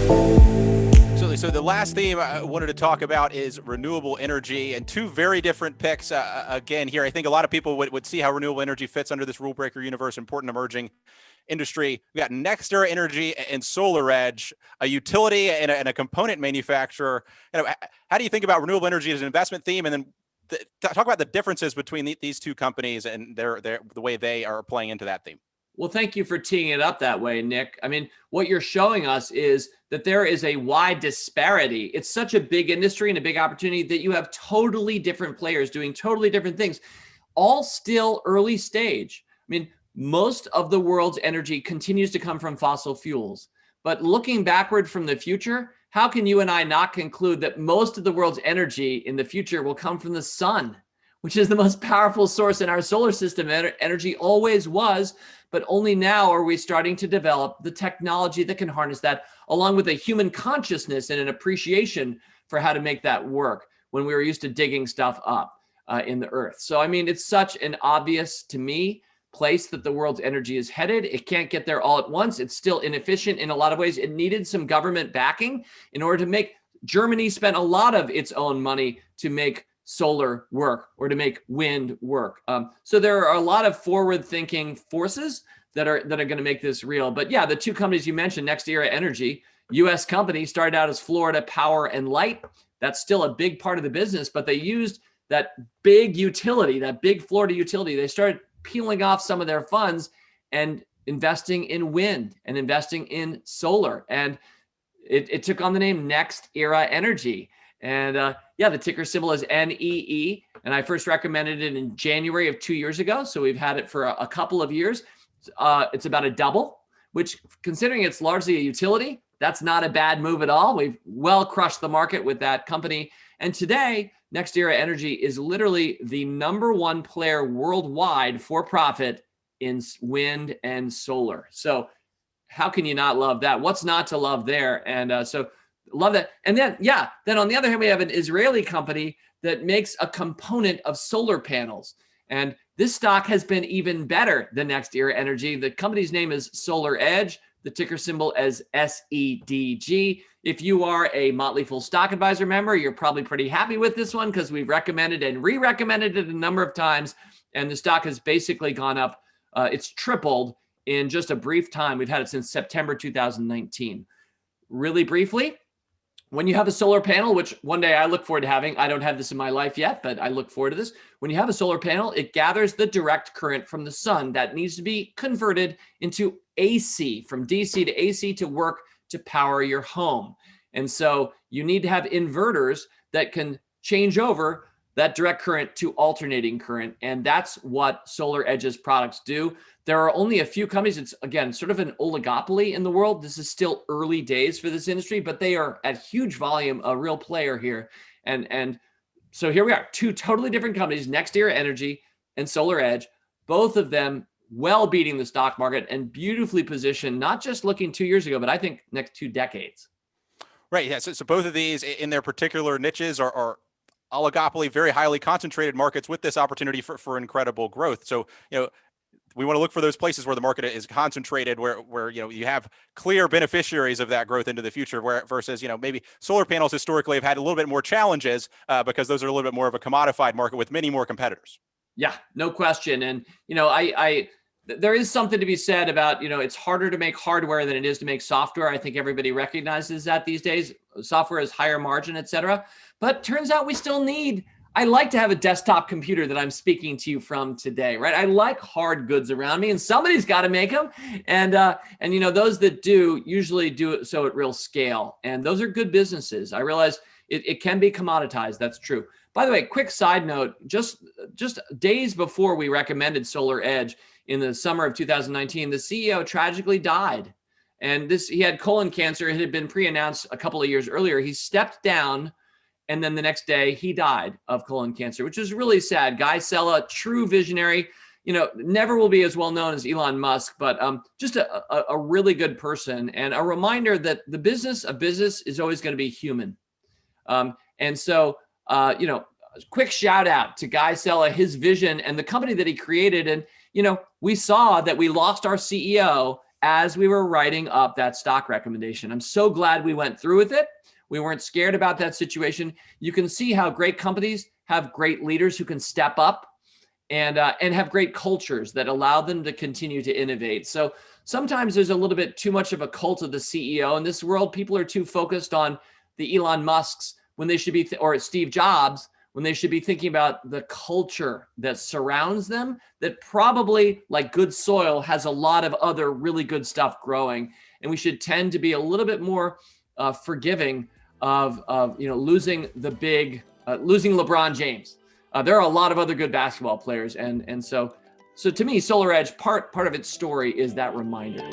So the last theme I wanted to talk about is renewable energy, and two very different picks. Again, here, I think a lot of people would see how renewable energy fits under this rule breaker universe, important emerging industry. We got Next Era Energy and Solar Edge, a utility and a component manufacturer. How do you think about renewable energy as an investment theme? And then talk about the differences between these two companies and the way they are playing into that theme. Well, thank you for teeing it up that way, Nick. I mean, what you're showing us is that there is a wide disparity. It's such a big industry and a big opportunity that you have totally different players doing totally different things, all still early stage. I mean, most of the world's energy continues to come from fossil fuels. But looking backward from the future, how can you and I not conclude that most of the world's energy in the future will come from the sun, which is the most powerful source in our solar system? Energy always was, but only now are we starting to develop the technology that can harness that, along with a human consciousness and an appreciation for how to make that work when we were used to digging stuff up in the earth. So, I mean, it's such an obvious, to me, place that the world's energy is headed. It can't get there all at once. It's still inefficient in a lot of ways. It needed some government backing in order to make. Germany spent a lot of its own money to make solar work or to make wind work. So there are a lot of forward-thinking forces that are going to make this real. But yeah, the two companies you mentioned, Next Era Energy, U.S. company, started out as Florida Power and Light. That's still a big part of the business, but they used that big utility, that big Florida utility. They started peeling off some of their funds and investing in wind and investing in solar. And it took on the name Next Era Energy. And yeah, the ticker symbol is NEE. And I first recommended it in January of 2 years ago. So we've had it for a couple of years. It's about a double, which, considering it's largely a utility, that's not a bad move at all. We've well crushed the market with that company. And today, Next Era Energy is literally the #1 player worldwide for profit in wind and solar. So how can you not love that? What's not to love there? And so love that. And then, yeah, then on the other hand, we have an Israeli company that makes a component of solar panels. And this stock has been even better than Next Era Energy. The company's name is Solar Edge. The ticker symbol is SEDG. If you are a Motley Fool Stock Advisor member, you're probably pretty happy with this one because we've recommended and re-recommended it a number of times. And the stock has basically gone up. It's tripled in just a brief time. We've had it since September 2019. Really briefly, when you have a solar panel, which one day I look forward to having, I don't have this in my life yet, but I look forward to this. When you have a solar panel, it gathers the direct current from the sun that needs to be converted into AC, from DC to AC, to work to power your home. And so you need to have inverters that can change over that direct current to alternating current. And that's what Solar Edge's products do. There are only a few companies. It's, again, sort of an oligopoly in the world. This is still early days for this industry, but they are at huge volume, a real player here. And so here we are, two totally different companies, Next Era Energy and Solar Edge, both of them well beating the stock market and beautifully positioned, not just looking 2 years ago, but I think next 2 decades. Right. Yeah. So both of these in their particular niches are oligopoly, very highly concentrated markets with this opportunity for incredible growth. So, we want to look for those places where the market is concentrated, where you have clear beneficiaries of that growth into the future, where versus maybe solar panels historically have had a little bit more challenges because those are a little bit more of a commodified market with many more competitors. Yeah, no question. And there is something to be said about it's harder to make hardware than it is to make software. I think everybody recognizes that these days. Software is higher margin, et cetera. But turns out we still need. I like to have a desktop computer that I'm speaking to you from today, right? I like hard goods around me, and somebody's got to make them. And those that do usually do it so at real scale. And those are good businesses. I realize it can be commoditized. That's true. By the way, quick side note, just days before we recommended Solar Edge in the summer of 2019, the CEO tragically died. And he had colon cancer. It had been pre-announced a couple of years earlier. He stepped down, and then the next day he died of colon cancer, which is really sad. Guy Sella, true visionary, never will be as well known as Elon Musk, but just a really good person, and a reminder that a business is always going to be human. And so, quick shout out to Guy Sella, his vision, and the company that he created. And, we saw that we lost our CEO as we were writing up that stock recommendation. I'm so glad we went through with it. We weren't scared about that situation. You can see how great companies have great leaders who can step up and have great cultures that allow them to continue to innovate. So sometimes there's a little bit too much of a cult of the CEO in this world. People are too focused on the Elon Musks when they should be, or Steve Jobs, when they should be thinking about the culture that surrounds them, that probably, like good soil, has a lot of other really good stuff growing. And we should tend to be a little bit more forgiving of losing losing LeBron James. There are a lot of other good basketball players, and so to me, Solar Edge, part of its story is that reminder.